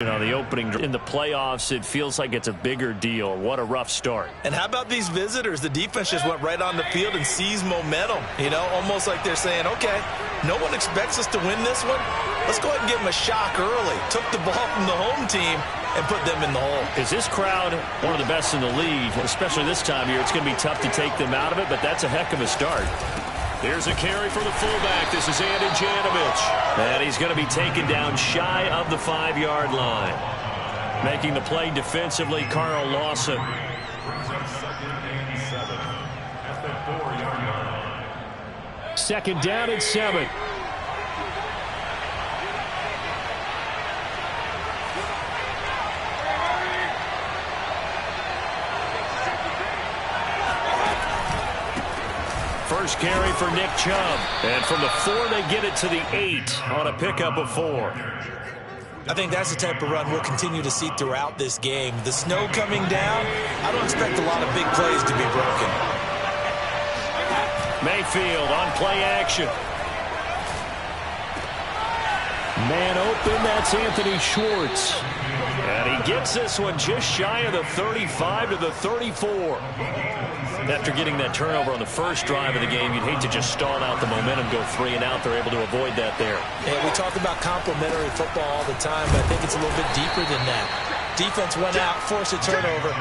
You know, the opening in the playoffs, it feels like it's a bigger deal. What a rough start. And how about these visitors? The defense just went right on the field and seized momentum. You know, almost like they're saying, okay, no one expects us to win this one. Let's go ahead and give them a shock early. Took the ball from the home team and put them in the hole. Is this crowd one of the best in the league, especially this time of year? It's going to be tough to take them out of it, but that's a heck of a start. Here's a carry for the fullback. This is Andy Janovich. And he's going to be taken down shy of the 5-yard line. Making the play defensively, Carl Lawson. Second down and 7. First carry for Nick Chubb. And from the 4, they get it to the 8 on a pickup of 4. I think that's the type of run we'll continue to see throughout this game. The snow coming down, I don't expect a lot of big plays to be broken. Mayfield on play action. Man open, that's Anthony Schwartz. And he gets this one just shy of the 35 to the 34. After getting that turnover on the first drive of the game, you'd hate to just stall out the momentum, go 3 and out. They're able to avoid that there. Yeah, we talk about complementary football all the time, but I think it's a little bit deeper than that. Defense went out, forced a turnover,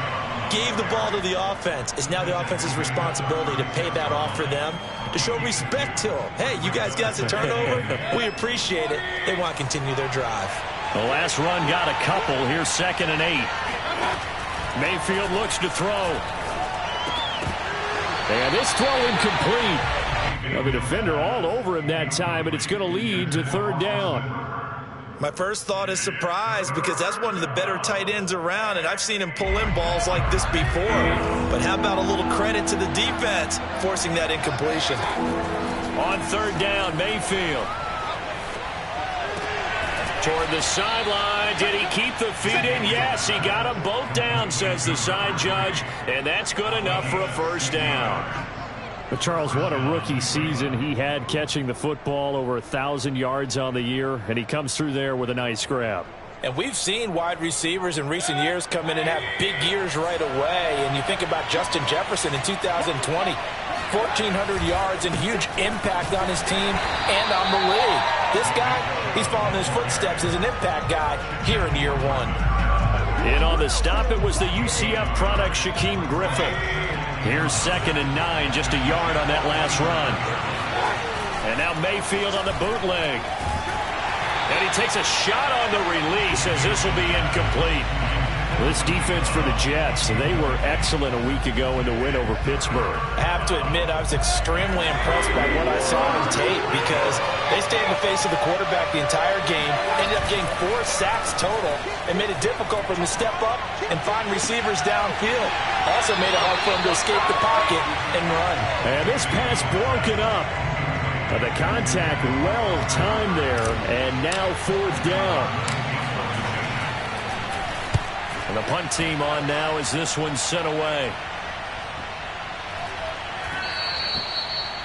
gave the ball to the offense. It's now the offense's responsibility to pay that off for them, to show respect to them. Hey, you guys got the turnover? We appreciate it. They want to continue their drive. The last run got a couple. Here's 2nd and 8. Mayfield looks to throw. And this throw incomplete. Well, the defender all over him that time, but it's going to lead to 3rd down. My first thought is surprise, because that's one of the better tight ends around, and I've seen him pull in balls like this before. But how about a little credit to the defense forcing that incompletion? On 3rd down, Mayfield. Toward the sideline. Did he keep the feet in? Yes, he got them both down, says the side judge, and that's good enough for a 1st down. But Charles, what a rookie season he had, catching the football over 1,000 yards on the year, and he comes through there with a nice grab. And we've seen wide receivers in recent years come in and have big years right away. And you think about Justin Jefferson in 2020, 1,400 yards and huge impact on his team and on the league. This guy, he's following his footsteps as an impact guy here in year 1. And on the stop, it was the UCF product, Shaquem Griffin. Here's 2nd and 9, just a yard on that last run. And now Mayfield on the bootleg. And he takes a shot on the release, as this will be incomplete. This defense for the Jets, they were excellent a week ago in the win over Pittsburgh. I have to admit, I was extremely impressed by what I saw on tape, because they stayed in the face of the quarterback the entire game, ended up getting 4 sacks total, and made it difficult for him to step up and find receivers downfield. Also made it hard for him to escape the pocket and run. And this pass broken up. The contact well timed there, and now 4th down. And the punt team on now as this one's sent away.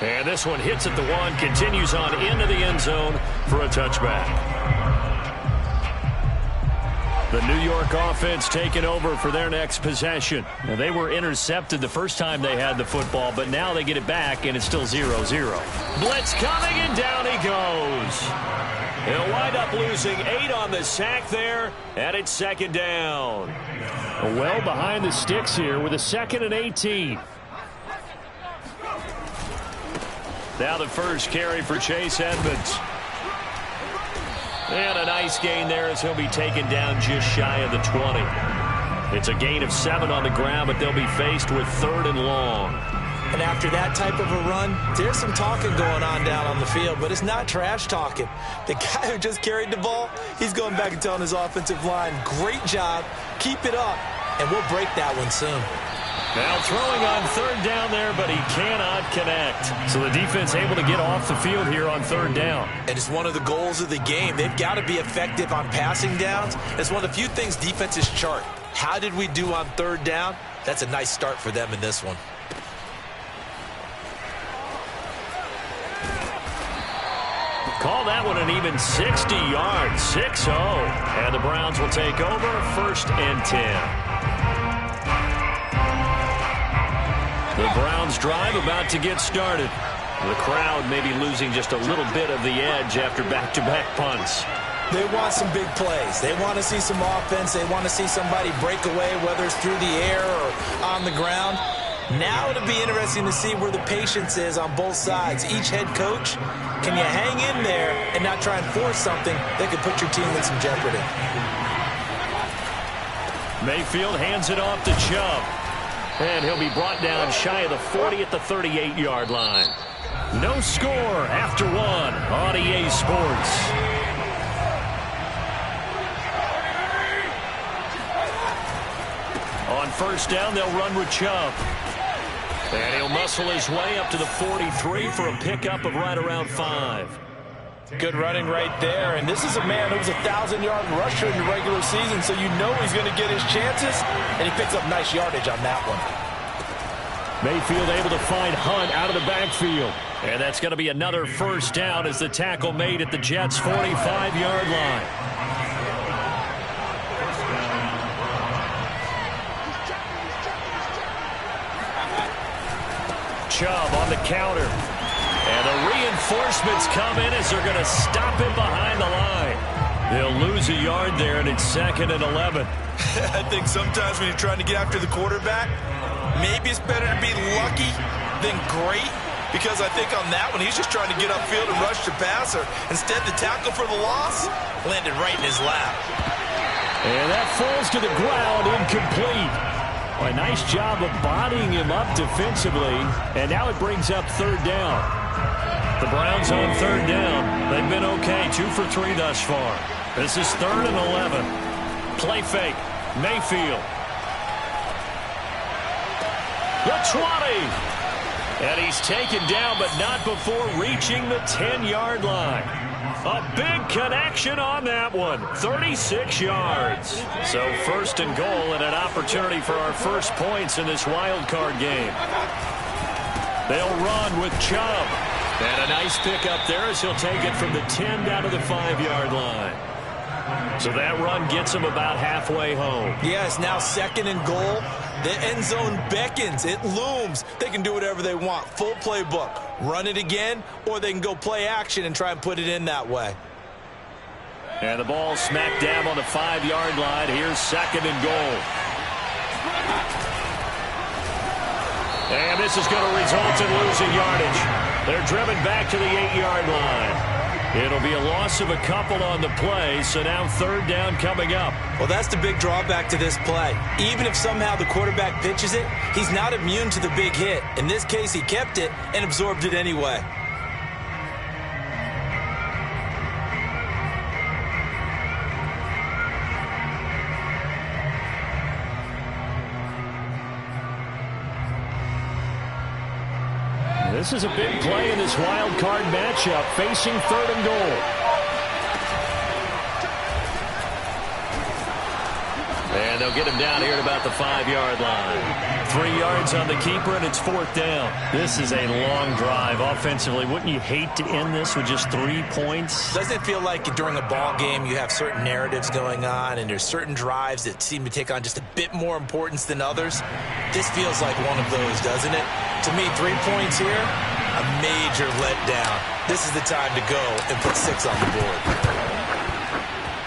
And this one hits at the 1, continues on into the end zone for a touchback. The New York offense taking over for their next possession. Now, they were intercepted the first time they had the football, but now they get it back, and it's still 0-0. Blitz coming, and down he goes. He'll wind up losing 8 on the sack there, and it's 2nd down. Well behind the sticks here with a 2nd and 18. Now the first carry for Chase Edmonds. And a nice gain there as he'll be taken down just shy of the 20. It's a gain of 7 on the ground, but they'll be faced with 3rd and long. And after that type of a run, there's some talking going on down on the field, but it's not trash talking. The guy who just carried the ball, he's going back and telling his offensive line, great job, keep it up, and we'll break that one soon. Now throwing on 3rd down there, but he cannot connect. So the defense able to get off the field here on 3rd down. And it's one of the goals of the game. They've got to be effective on passing downs. It's one of the few things defenses chart. How did we do on 3rd down? That's a nice start for them in this one. Call that one an even 60 yards, 6-0. And the Browns will take over, 1st and 10. The Browns drive about to get started. The crowd may be losing just a little bit of the edge after back-to-back punts. They want some big plays. They want to see some offense. They want to see somebody break away, whether it's through the air or on the ground. Now it'll be interesting to see where the patience is on both sides. Each head coach, can you hang in there and not try and force something that could put your team in some jeopardy? Mayfield hands it off to Chubb. And he'll be brought down shy of the 40 at the 38-yard line. No score after one on EA Sports. On 1st down, they'll run with Chubb. And he'll muscle his way up to the 43 for a pickup of right around 5. Good running right there. And this is a man who was a 1,000-yard rusher in the regular season, so you know he's going to get his chances. And he picks up nice yardage on that one. Mayfield able to find Hunt out of the backfield. And that's going to be another 1st down as the tackle made at the Jets' 45-yard line. Chubb on the counter. And the reinforcements come in as they're going to stop him behind the line. They'll lose a yard there, and it's 2nd and 11. I think sometimes when you're trying to get after the quarterback, maybe it's better to be lucky than great, because I think on that one, he's just trying to get upfield and rush the passer. Instead, the tackle for the loss landed right in his lap. And that falls to the ground, incomplete. A nice job of bodying him up defensively, and now it brings up 3rd down. The Browns on 3rd down. They've been okay, 2 for 3 thus far. This is 3rd and 11. Play fake, Mayfield. The 20. And he's taken down, but not before reaching the 10-yard line. A big connection on that one. 36 yards. So 1st and goal and an opportunity for our first points in this wild card game. They'll run with Chubb. And a nice pickup there as he'll take it from the 10 down to the 5-yard line. So that run gets him about halfway home. Yes, now 2nd and goal. The end zone beckons. It looms. They can do whatever they want. Full playbook. Run it again, or they can go play action and try and put it in that way. And the ball smack dab on the 5-yard line. Here's 2nd and goal. And this is going to result in losing yardage. They're driven back to the 8-yard line. It'll be a loss of a couple on the play, so now 3rd down coming up. Well, that's the big drawback to this play. Even if somehow the quarterback pitches it, he's not immune to the big hit. In this case, he kept it and absorbed it anyway. This is a big play in this wild card matchup, facing 3rd and goal. And they'll get him down here at about the 5-yard line. 3 yards on the keeper, and it's 4th down. This is a long drive offensively. Wouldn't you hate to end this with just 3 points? Doesn't it feel like during a ball game you have certain narratives going on, and there's certain drives that seem to take on just a bit more importance than others? This feels like one of those, doesn't it? To me, 3 points here, a major letdown. This is the time to go and put 6 on the board.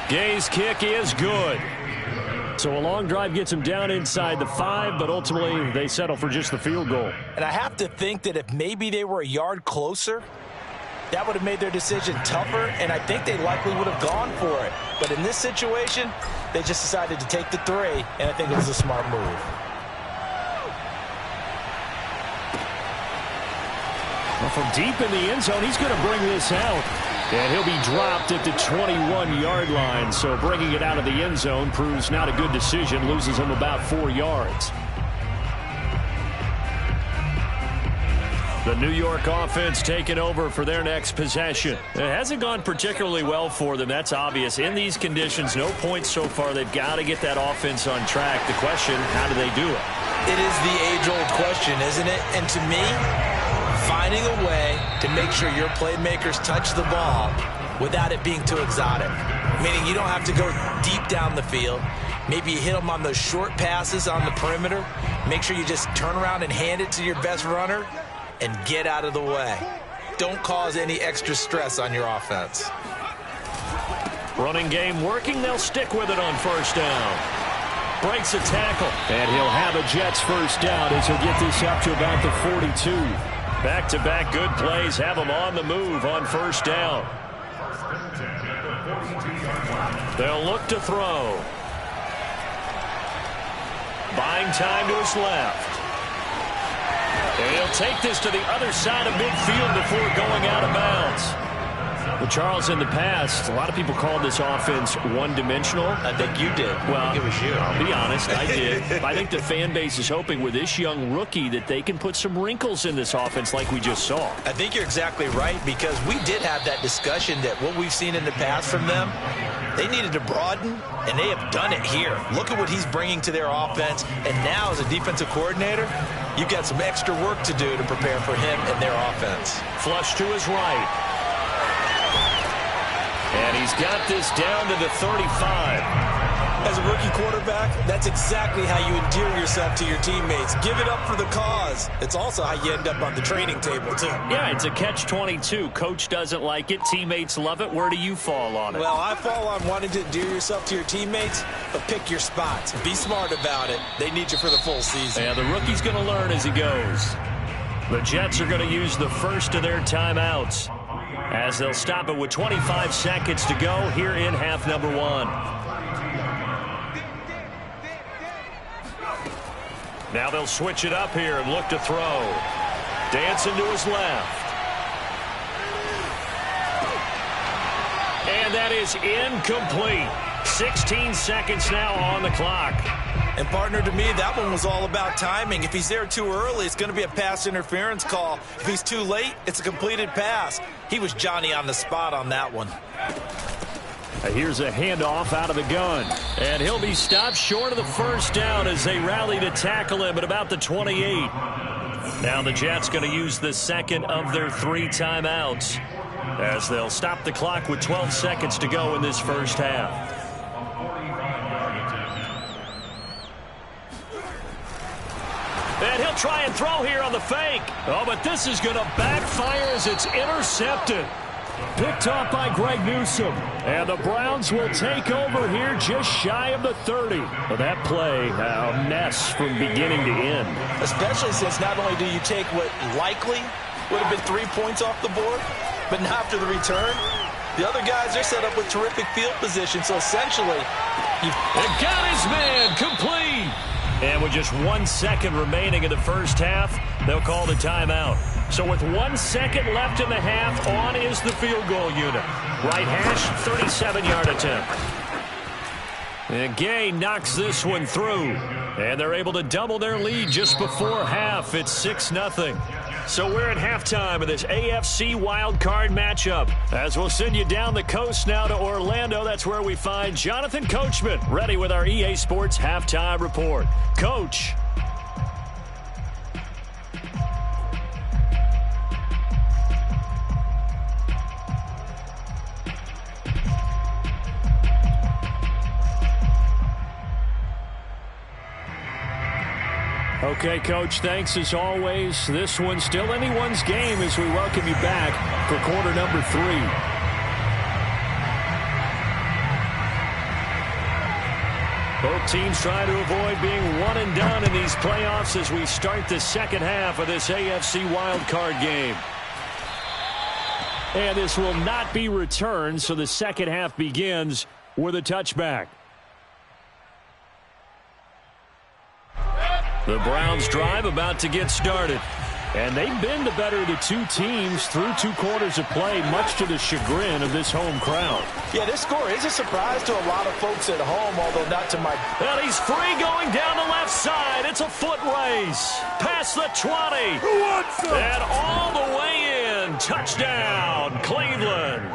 Gay's kick is good. So a long drive gets him down inside the 5, but ultimately they settle for just the field goal. And I have to think that if maybe they were a yard closer, that would have made their decision tougher, and I think they likely would have gone for it. But in this situation, they just decided to take the 3, and I think it was a smart move. Well, from deep in the end zone, he's going to bring this out. And he'll be dropped at the 21-yard line. So bringing it out of the end zone proves not a good decision. Loses him about 4 yards. The New York offense taking over for their next possession. It hasn't gone particularly well for them. That's obvious. In these conditions, no points so far. They've got to get that offense on track. The question, how do they do it? It is the age-old question, isn't it? And to me, finding a way to make sure your playmakers touch the ball without it being too exotic. Meaning you don't have to go deep down the field. Maybe you hit them on those short passes on the perimeter. Make sure you just turn around and hand it to your best runner and get out of the way. Don't cause any extra stress on your offense. Running game working. They'll stick with it on first down. Breaks a tackle. And he'll have a Jets first down as he'll get this up to about the 42. Back-to-back good plays have him on the move on first down. They'll look to throw. Buying time to his left. And he'll take this to the other side of midfield before going out of bounds. Well, Charles, in the past, a lot of people called this offense one-dimensional. I think you did. Well, I think it was you. I'll be honest, I did. I think the fan base is hoping with this young rookie that they can put some wrinkles in this offense like we just saw. I think you're exactly right, because we did have that discussion that what we've seen in the past from them, they needed to broaden, and they have done it here. Look at what he's bringing to their offense, and now as a defensive coordinator, you've got some extra work to do to prepare for him and their offense. Flush to his right. And he's got this down to the 35. As a rookie quarterback, that's exactly how you endear yourself to your teammates. Give it up for the cause. It's also how you end up on the training table, too. Yeah, it's a catch-22. Coach doesn't like it. Teammates love it. Where do you fall on it? Well, I fall on wanting to endear yourself to your teammates, but pick your spots. Be smart about it. They need you for the full season. Yeah, the rookie's going to learn as he goes. The Jets are going to use the first of their timeouts, as they'll stop it with 25 seconds to go here in half number one. Now they'll switch it up here and look to throw. Dancing to his left. And that is incomplete. 16 seconds now on the clock. And, partner, to me, that one was all about timing. If he's there too early, it's going to be a pass interference call. If he's too late, it's a completed pass. He was Johnny on the spot on that one. Here's a handoff out of the gun. And he'll be stopped short of the first down as they rally to tackle him at about the 28. Now the Jets going to use the second of their 3 timeouts, as they'll stop the clock with 12 seconds to go in this first half. And he'll try and throw here on the fake. Oh, but this is going to backfire as it's intercepted. Picked off by Greg Newsome. And the Browns will take over here just shy of the 30. Well, that play, a mess from beginning to end. Especially since not only do you take what likely would have been 3 points off the board, but now after the return, the other guys are set up with terrific field position. So essentially, and got his man complete. And with just 1 second remaining in the first half, they'll call the timeout. So with 1 second left in the half, on is the field goal unit. Right hash, 37-yard attempt. And Gay knocks this one through. And they're able to double their lead just before half. It's 6-0. So we're at halftime of this AFC wildcard matchup. As we'll send you down the coast now to Orlando, that's where we find Jonathan Coachman, ready with our EA Sports halftime report. Coach. Okay, Coach, thanks as always. This one's still anyone's game as we welcome you back for quarter number 3. Both teams trying to avoid being one and done in these playoffs as we start the second half of this AFC wildcard game. And this will not be returned, so the second half begins with a touchback. The Browns drive about to get started. And they've been the better of the 2 teams through 2 quarters of play, much to the chagrin of this home crowd. Yeah, this score is a surprise to a lot of folks at home, although not to my... And he's free going down the left side. It's a foot race. Past the 20. And all the way in. Touchdown, Cleveland.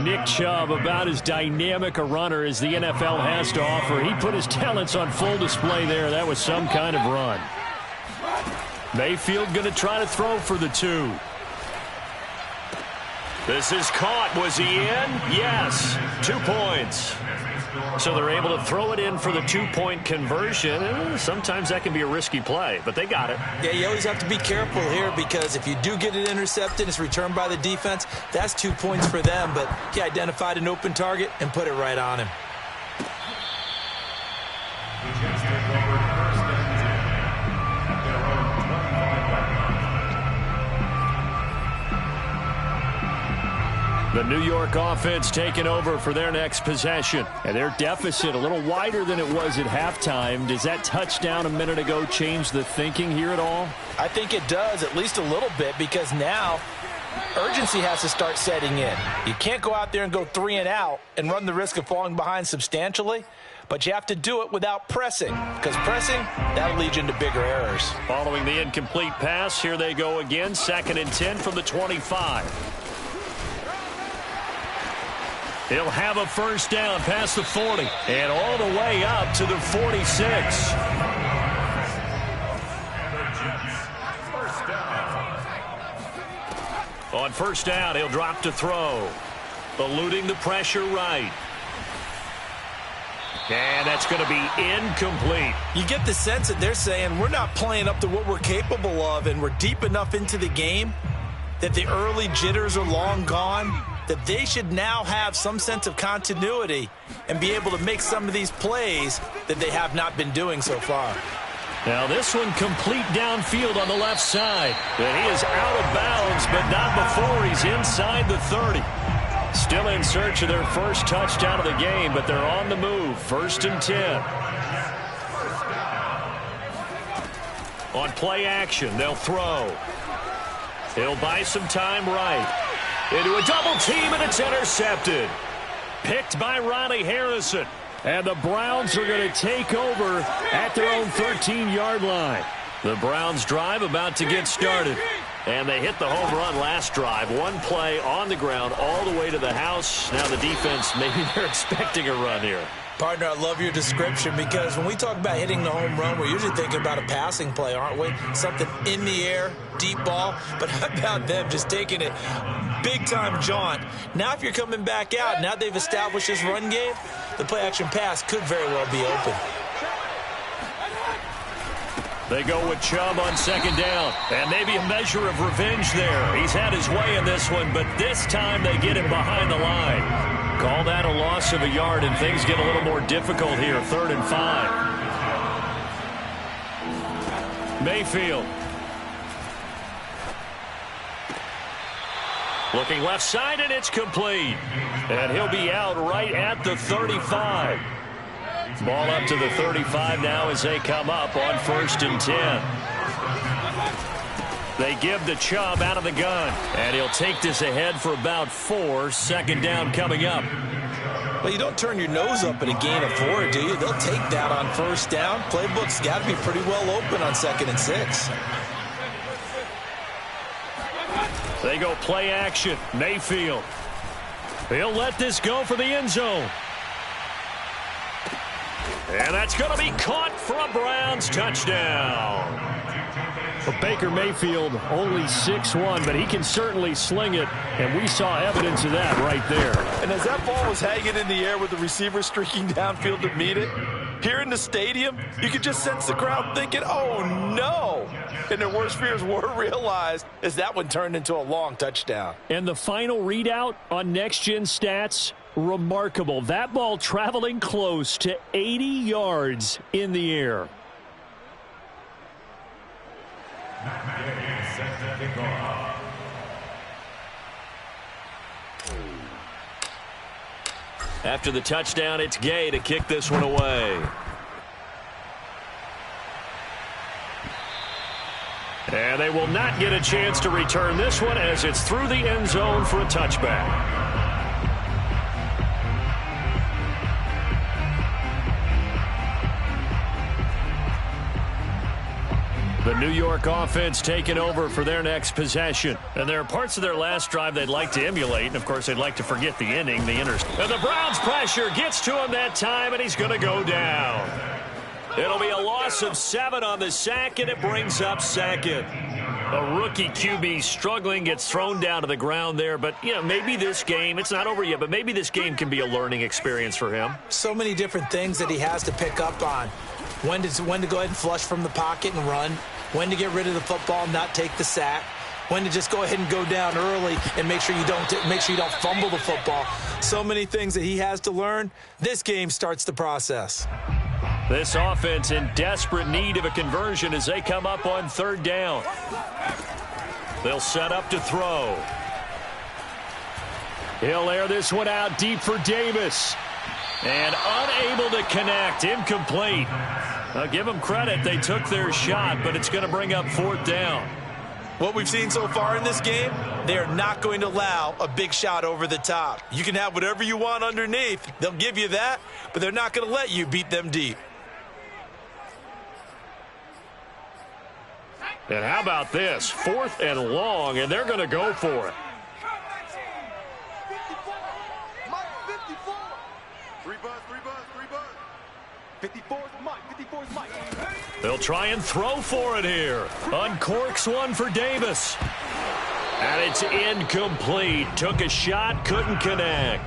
Nick Chubb, about as dynamic a runner as the NFL has to offer. He put his talents on full display there. That was some kind of run. Mayfield going to try to throw for the 2. This is caught. Was he in? Yes. 2 points. So they're able to throw it in for the 2-point conversion. Sometimes that can be a risky play, but they got it. Yeah, you always have to be careful here because if you do get it intercepted, it's returned by the defense. That's 2 points for them, but he identified an open target and put it right on him. The New York offense taking over for their next possession. And their deficit a little wider than it was at halftime. Does that touchdown a minute ago change the thinking here at all? I think it does, at least a little bit, because now urgency has to start setting in. You can't go out there and go 3 and out and run the risk of falling behind substantially, but you have to do it without pressing, because pressing, that'll lead you into bigger errors. Following the incomplete pass, here they go again. 2nd and 10 from the 25. He'll have a first down past the 40 and all the way up to the 46. On first down, he'll drop to throw. Eluding the pressure right. And that's going to be incomplete. You get the sense that they're saying we're not playing up to what we're capable of, and we're deep enough into the game that the early jitters are long gone, that they should now have some sense of continuity and be able to make some of these plays that they have not been doing so far. Now this one complete downfield on the left side. And he is out of bounds, but not before he's inside the 30. Still in search of their first touchdown of the game, but they're on the move. 1st and 10. On play action, they'll throw. He'll buy some time right. Into a double team, and it's intercepted. Picked by Ronnie Harrison. And the Browns are going to take over at their own 13-yard line. The Browns drive about to get started. And they hit the home run last drive. 1 play on the ground all the way to the house. Now the defense, maybe they're expecting a run here. Partner, I love your description because when we talk about hitting the home run, we're usually thinking about a passing play, aren't we? Something in the air, deep ball. But how about them just taking it big-time jaunt? Now if you're coming back out, now they've established this run game, the play-action pass could very well be open. They go with Chubb on 2nd down. And maybe a measure of revenge there. He's had his way in this one, but this time they get him behind the line. Call that a loss of a yard, and things get a little more difficult here. 3rd and 5. Mayfield. Looking left side, and it's complete. And he'll be out right at the 35. Ball up to the 35 now as they come up on 1st and 10. They give the Chubb out of the gun, and he'll take this ahead for about 4. 2nd down coming up. Well, you don't turn your nose up at a gain of 4, do you? They'll take that on 1st down. Playbook's got to be pretty well open on 2nd and 6. They go play action. Mayfield. He'll let this go for the end zone. And that's going to be caught for a Browns touchdown. Well, Baker Mayfield only 6'1", but he can certainly sling it, and we saw evidence of that right there. And as that ball was hanging in the air with the receiver streaking downfield to meet it, here in the stadium, you could just sense the crowd thinking, oh, no. And their worst fears were realized as that one turned into a long touchdown. And the final readout on Next Gen Stats, remarkable. That ball traveling close to 80 yards in the air. After the touchdown, it's Gay to kick this one away. And they will not get a chance to return this one as it's through the end zone for a touchback. The New York offense taking over for their next possession. And there are parts of their last drive they'd like to emulate. And, of course, they'd like to forget the inning, the interception. And the Browns' pressure gets to him that time, and he's going to go down. It'll be a loss of 7 on the sack, and it brings up second. A rookie QB struggling, gets thrown down to the ground there. But, you know, maybe this game, it's not over yet, but maybe this game can be a learning experience for him. So many different things that he has to pick up on. When to go ahead and flush from the pocket and run. When to get rid of the football and not take the sack. When to just go ahead and go down early and make sure you don't fumble the football. So many things that he has to learn. This game starts the process. This offense in desperate need of a conversion as they come up on 3rd down. They'll set up to throw. He'll air this one out deep for Davis. And unable to connect. Incomplete. I'll give them credit. They took their shot, but it's going to bring up 4th down. What we've seen so far in this game, they are not going to allow a big shot over the top. You can have whatever you want underneath. They'll give you that, but they're not going to let you beat them deep. And how about this? 4th and long, and they're going to go for it. 54's Mike. They'll try and throw for it here. Uncorks one for Davis. And it's incomplete. Took a shot, couldn't connect.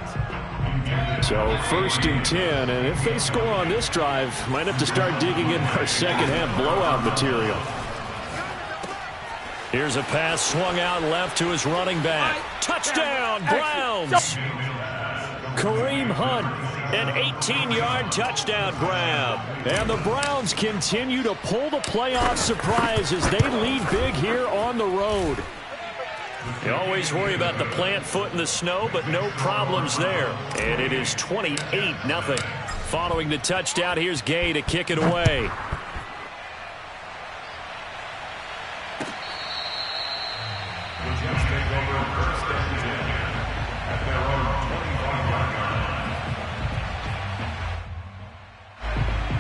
So 1st and 10, and if they score on this drive, might have to start digging in our second half blowout material. Here's a pass swung out left to his running back. Touchdown, Browns. Kareem Hunt. An 18-yard touchdown grab. And the Browns continue to pull the playoff surprise as they lead big here on the road. You always worry about the plant foot in the snow, but no problems there. And it is 28-0. Following the touchdown, here's Gay to kick it away.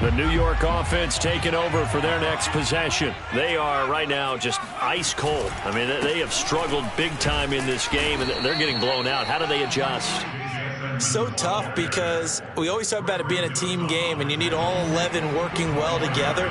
The New York offense taking over for their next possession. They are right now just ice cold. I mean, they have struggled big time in this game, and they're getting blown out. How do they adjust? So tough because we always talk about it being a team game, and you need all 11 working well together.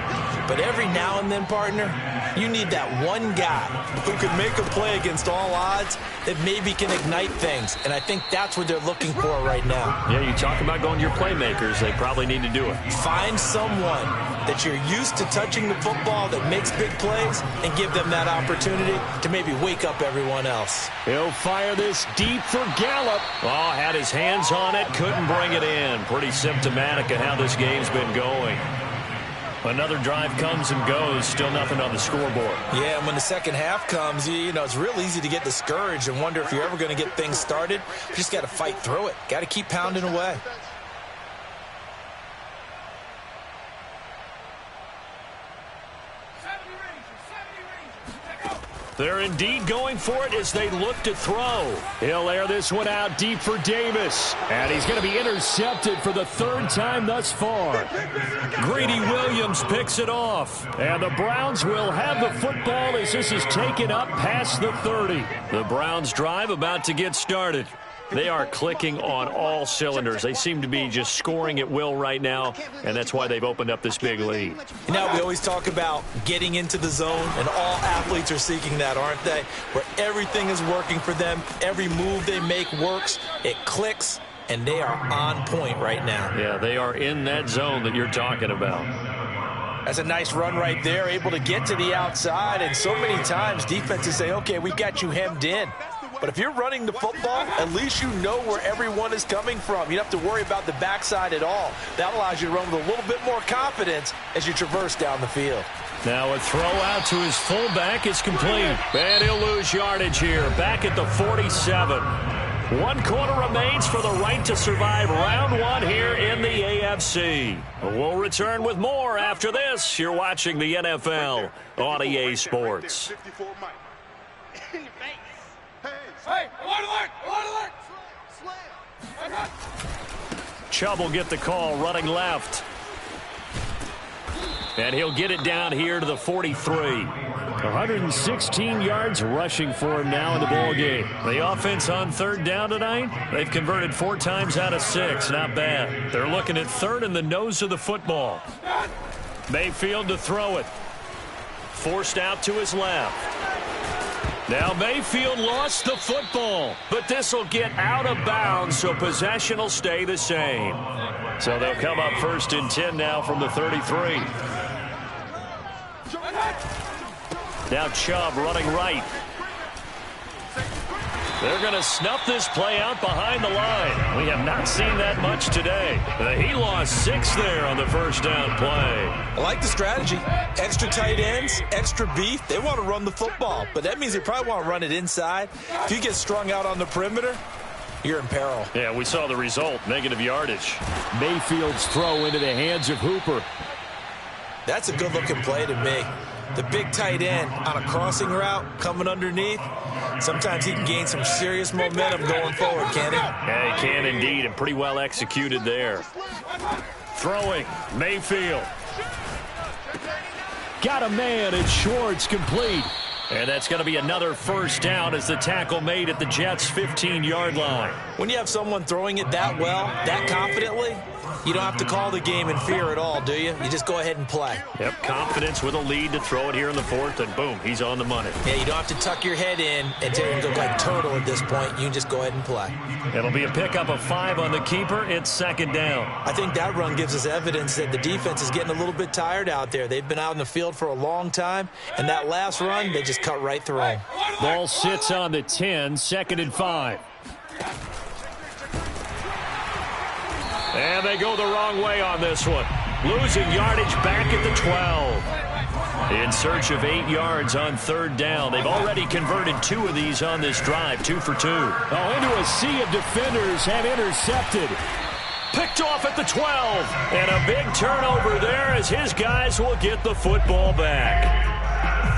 But every now and then, partner, you need that one guy who can make a play against all odds that maybe can ignite things. And I think that's what they're looking for right now. Yeah, you talk about going to your playmakers. They probably need to do it. Find someone that you're used to touching the football that makes big plays and give them that opportunity to maybe wake up everyone else. He'll fire this deep for Gallup. Oh, had his hands on it, couldn't bring it in. Pretty symptomatic of how this game's been going. Another drive comes and goes, still nothing on the scoreboard. Yeah, and when the second half comes, you know, it's real easy to get discouraged and wonder if you're ever going to get things started. You just got to fight through it. Got to keep pounding away. They're indeed going for it as they look to throw. He'll air this one out deep for Davis. And he's going to be intercepted for the 3rd time thus far. Greedy Williams picks it off. And the Browns will have the football as this is taken up past the 30. The Browns drive about to get started. They are clicking on all cylinders. They seem to be just scoring at will right now, and that's why they've opened up this big lead. You know, we always talk about getting into the zone, and all athletes are seeking that, aren't they? Where everything is working for them. Every move they make works. It clicks, and they are on point right now. Yeah, they are in that zone that you're talking about. That's a nice run right there, able to get to the outside, and so many times defenses say, okay, we've got you hemmed in. But if you're running the football, at least you know where everyone is coming from. You don't have to worry about the backside at all. That allows you to run with a little bit more confidence as you traverse down the field. Now a throw out to his fullback is complete. And he'll lose yardage here. Back at the 47. 1 quarter remains for the right to survive round 1 here in the AFC. We'll return with more after this. You're watching the NFL on EA Sports. Chubb will get the call running left. And he'll get it down here to the 43. 116 yards rushing for him now in the ball game. The offense on 3rd down tonight, they've converted 4 times out of 6. Not bad. They're looking at 3rd in the nose of the football. Mayfield to throw it. Forced out to his left. Now Mayfield lost the football, but this will get out of bounds, so possession will stay the same. So they'll come up 1st and 10 now from the 33. Now Chubb running right. They're going to snuff this play out behind the line. We have not seen that much today. He lost 6 there on the first down play. I like the strategy. Extra tight ends, extra beef. They want to run the football, but that means they probably want to run it inside. If you get strung out on the perimeter, you're in peril. Yeah, we saw the result, negative yardage. Mayfield's throw into the hands of Hooper. That's a good-looking play to me. The big tight end on a crossing route coming underneath. Sometimes he can gain some serious momentum going forward, can't he? Yeah, he can indeed, and pretty well executed there. Throwing, Mayfield. Got a man, and Schwartz complete. And that's going to be another first down as the tackle made at the Jets' 15-yard line. When you have someone throwing it that well, that confidently, you don't have to call the game in fear at all, do you? You just go ahead and play. Yep, confidence with a lead to throw it here in the 4th, and boom, he's on the money. Yeah, you don't have to tuck your head in and go like turtle at this point. You can just go ahead and play. It'll be a pickup of 5 on the keeper. It's 2nd down. I think that run gives us evidence that the defense is getting a little bit tired out there. They've been out in the field for a long time, and that last run, they just cut right through them. Ball sits on the 10, 2nd and 5. And they go the wrong way on this one. Losing yardage back at the 12. In search of 8 yards on 3rd down. They've already converted 2 of these on this drive, 2 for 2. Into a sea of defenders have intercepted. Picked off at the 12. And a big turnover there as his guys will get the football back.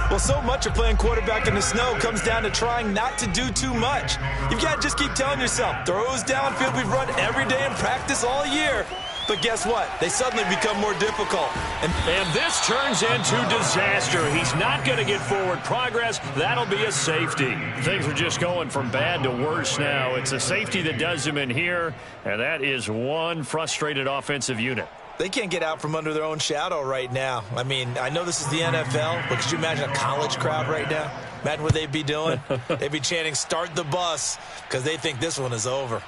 Well, so much of playing quarterback in the snow comes down to trying not to do too much. You've got to just keep telling yourself, throws downfield we've run every day in practice all year. But guess what? They suddenly become more difficult. And this turns into disaster. He's not going to get forward progress. That'll be a safety. Things are just going from bad to worse now. It's a safety that does him in here, and that is one frustrated offensive unit. They can't get out from under their own shadow right now. I mean, I know this is the NFL, but could you imagine a college crowd right now? Imagine what they'd be doing. They'd be chanting, "Start the bus," because they think this one is over.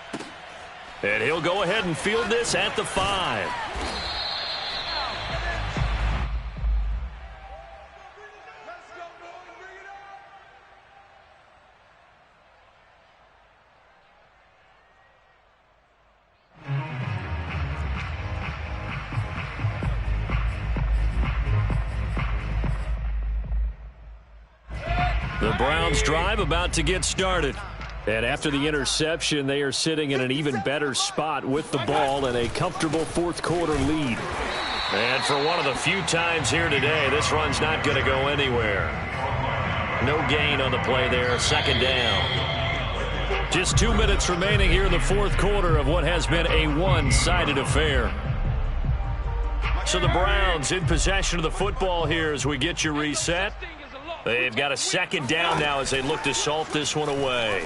And he'll go ahead and field this at the 5. The Browns drive about to get started. And after the interception, they are sitting in an even better spot with the ball and a comfortable 4th quarter lead. And for one of the few times here today, this run's not going to go anywhere. No gain on the play there, 2nd down. Just 2 minutes remaining here in the 4th quarter of what has been a one-sided affair. So the Browns in possession of the football here as we get you reset. They've got a 2nd down now as they look to salt this one away.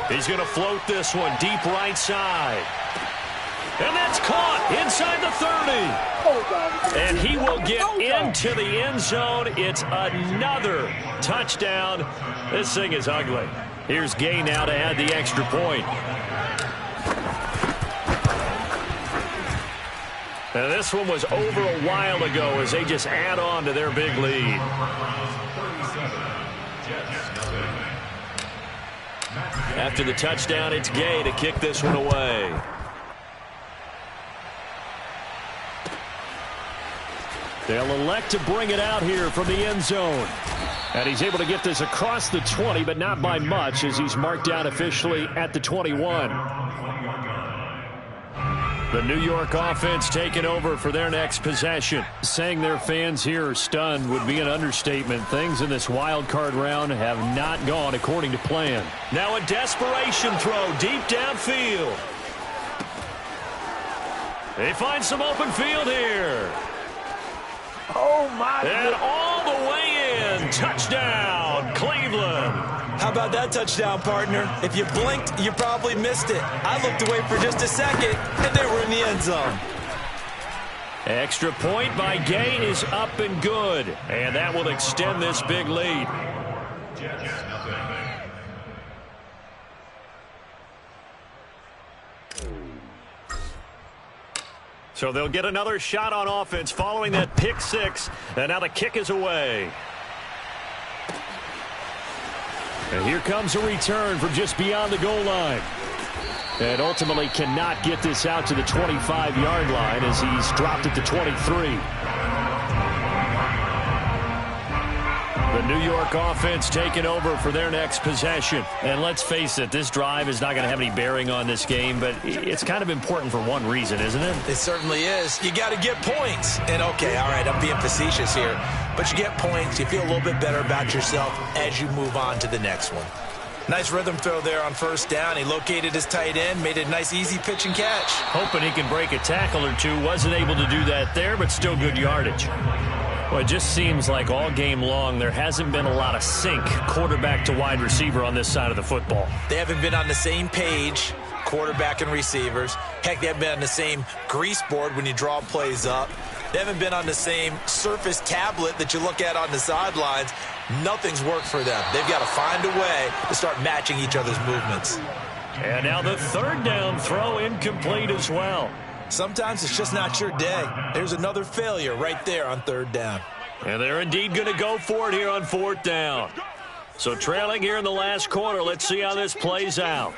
He's going to float this one deep right side. And that's caught inside the 30. And he will get into the end zone. It's another touchdown. This thing is ugly. Here's Gay now to add the extra point. Now this one was over a while ago as they just add on to their big lead. After the touchdown, it's Gay to kick this one away. They'll elect to bring it out here from the end zone. And he's able to get this across the 20, but not by much as he's marked down officially at the 21. The New York offense taking over for their next possession. Saying their fans here are stunned would be an understatement. Things in this wild card round have not gone according to plan. Now a desperation throw deep downfield. They find some open field here. Oh, my God. And all the way in. Touchdown, Cleveland. How about that touchdown, partner? If you blinked, you probably missed it. I looked away for just a second, and they were in the end zone. Extra point by Gay is up and good. And that will extend this big lead. So they'll get another shot on offense following that pick six. And now the kick is away. And here comes a return from just beyond the goal line. And ultimately cannot get this out to the 25-yard line as he's dropped it to 23. The New York offense taking over for their next possession. And let's face it, this drive is not going to have any bearing on this game, but it's kind of important for one reason, isn't it? It certainly is. You got to get points. And, okay, all right, I'm being facetious here. But you get points, you feel a little bit better about yourself as you move on to the next one. Nice rhythm throw there on first down. He located his tight end, made a nice easy pitch and catch. Hoping he can break a tackle or two. Wasn't able to do that there, but still good yardage. Well, it just seems like all game long there hasn't been a lot of sync quarterback to wide receiver on this side of the football. They haven't been on the same page, quarterback and receivers. Heck, they haven't been on the same grease board when you draw plays up. They haven't been on the same surface tablet that you look at on the sidelines. Nothing's worked for them. They've got to find a way to start matching each other's movements. And now the third down throw incomplete as well. Sometimes it's just not your day. There's another failure right there on third down. And they're indeed going to go for it here on fourth down. So trailing here in the last quarter, let's see how this plays out.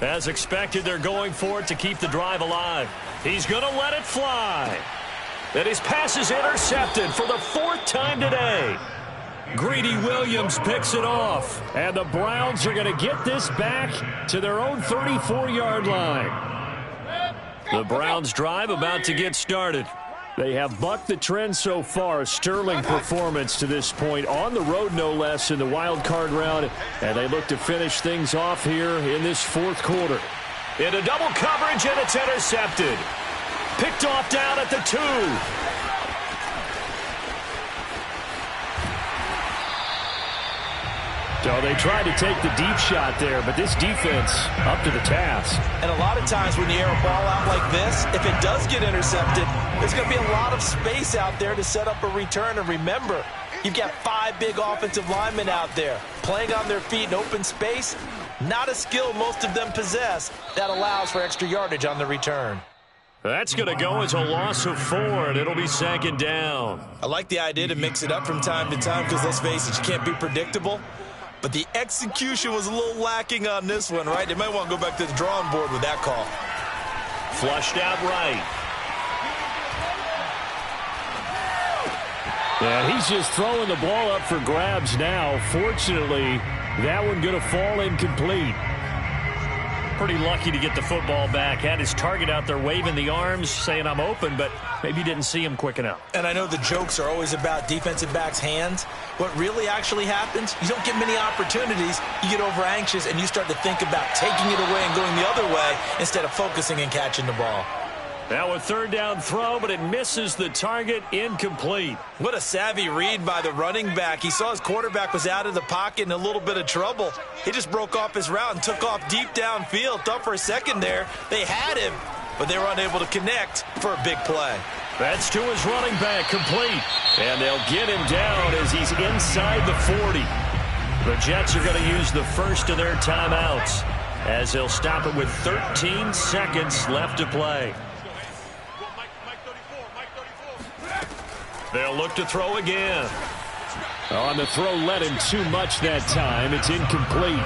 As expected, they're going for it to keep the drive alive. He's going to let it fly. And his pass is intercepted for the fourth time today. Greedy Williams picks it off. And the Browns are going to get this back to their own 34-yard line. The Browns drive about to get started. They have bucked the trend so far. A sterling performance to this point. On the road, no less, in the wild card round. And they look to finish things off here in this fourth quarter. Into double coverage, and it's intercepted. Picked off down at the 2. So they tried to take the deep shot there, but this defense up to the task. And a lot of times when you air a ball out like this, if it does get intercepted, there's going to be a lot of space out there to set up a return. And remember, you've got 5 big offensive linemen out there playing on their feet in open space. Not a skill most of them possess that allows for extra yardage on the return. That's going to go as a loss of 4, and it'll be second down. I like the idea to mix it up from time to time because, let's face it, you can't be predictable. But the execution was a little lacking on this one, right? They might want to go back to the drawing board with that call. Flushed out right. Yeah, he's just throwing the ball up for grabs now. Fortunately, that one going to fall incomplete. Pretty lucky to get the football back. Had his target out there waving the arms, saying I'm open, but maybe didn't see him quick enough. And I know the jokes are always about defensive backs' hands. What really actually happens, you don't get many opportunities. You get over anxious, and you start to think about taking it away and going the other way instead of focusing and catching the ball. Now a third down throw, but it misses the target, incomplete. What a savvy read by the running back. He saw his quarterback was out of the pocket in a little bit of trouble. He just broke off his route and took off deep downfield. Thought for a second there they had him, but they were unable to connect for a big play. That's to his running back, complete. And they'll get him down as he's inside the 40. The Jets are going to use the first of their timeouts as they'll stop it with 13 seconds left to play. They'll look to throw again. On the throw, led him too much that time. It's incomplete.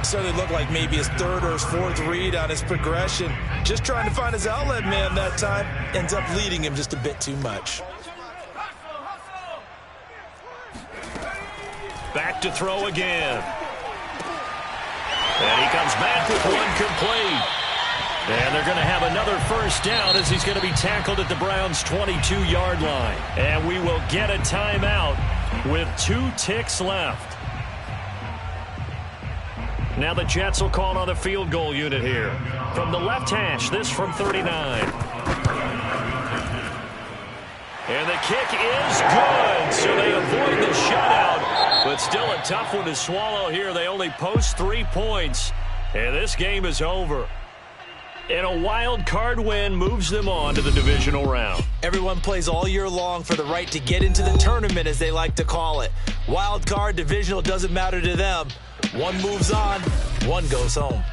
Certainly looked like maybe his third or his fourth read on his progression. Just trying to find his outlet man that time. Ends up leading him just a bit too much. Back to throw again. And he comes back with one complete. And they're going to have another first down as he's going to be tackled at the Browns' 22-yard line. And we will get a timeout with 2 ticks left. Now the Jets will call on the field goal unit here. From the left hash, this from 39. And the kick is good, so they avoid the shutout. But still a tough one to swallow here. They only post 3 points, and this game is over. And a wild card win moves them on to the divisional round. Everyone plays all year long for the right to get into the tournament, as they like to call it. Wild card, divisional, doesn't matter to them. One moves on, one goes home.